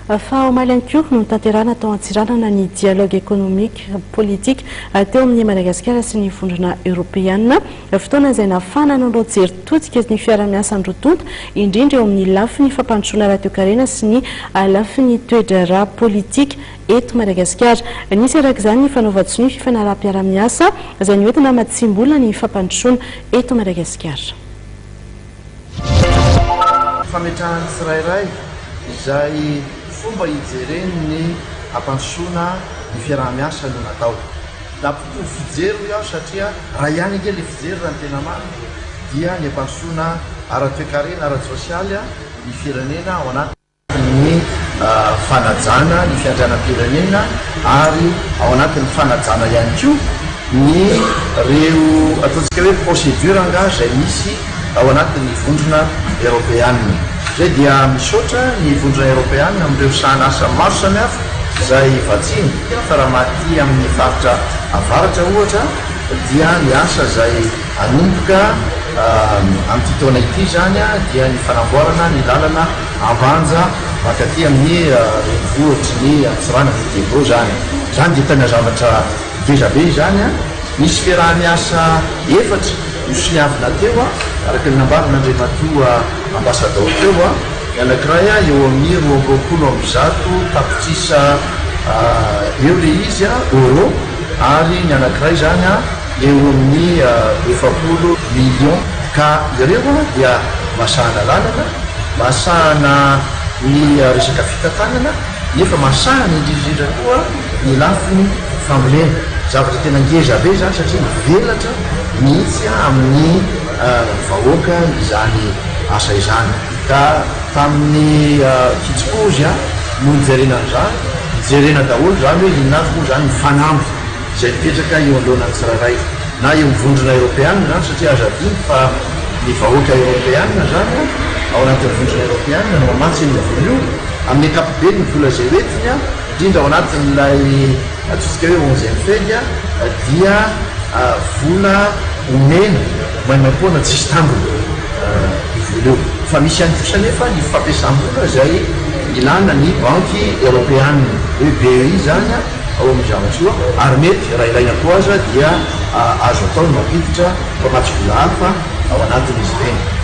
Fa au Malincourt no tanterana tao Antsiranana ny dialogue économique politique teo amin'ny Madagasikara sy ny vondrona européenne fotoana izay nafana no jery totsika ny fiara-miasa androtonto indrindra eo amin'ny lafiny fampandrosoana radio-karena sy ny lafiny toedrara politique eto Madagasikara. Nisy arak'izany fanaovan-tsony fifanaraha-piara-miasa izay noentina matsimbola ny fampandrosoana eto Madagasikara. Fametrahana tsirairay izay fomba hijereny ny ampandrosoana ny fiaraha-miasa no natao. Nampito fijery iaho satria raha ihany ake le fijery raha ny tena marina dia ny ampandrosoana ara-toe-karena ara-sosialy ny firenena ao anatin'ny fanajana ny fiandrianam-pirenena ary ao anatin'ny fanajana ihany koa ny reo ataontsika hoe procédure anga izay misy ao anatin'ny vondrona européenne. Zay dia misaotra ny vondrona européenne amin'ireo sahan'asa maro samihafa izay vatsiny fa raha maty amin'ny faritra avaratra ohatra dia ny asa izay anomboka amin'ity taona ity zany dia ny fanamboarana ny lalana ambanja makaty amin'ny renivohitry ny Antsirana ny Debo zany. Zany dia tena zavatra bezabe zany misy fiaraha-miasa efatra nosiniavina teo araka ny nambarin'Andriamatoa ambassadeur teo ny anankiray eo amin'ny 20 tapitrisa eo le izy euro ary ny anankiray zany eo amin'ny 70 million ka ireo dia masahana lalana masahana ny resaka fitantanana nefa masahana indrindrindra koa ny lafiny fambolena zavatra tena ngeza be zany satria mivelatra mihitsy amin'ny vahoaka izany asa izany ka tamin'ny kitsipozy no nijerena an'izany nijerena daholo zany hoe inona moa zany mifanamby izay mipetraka eo alohana tsirairay na eo mivondrona européenne zany satria azadiny fa ny vahoaka européenne zany ao anatin'ny vondrona européenne no mamatsy ny vola amin'ny ankapobeny ny vola zay hoetiny indrindra ao anatin'ilay atsika hoe 11e feby dia vola omena maimam-poana tsisy tambony vola eo fa misy ihany kosa nefa ny fampiasam-bola izay ilana ny banky européenne hoe BEI zany ao amin'izany ary mety raha ilaina koa aza dia azo atao ny mampiditra mpamatsy vola hafa ao anatin'izy ireny.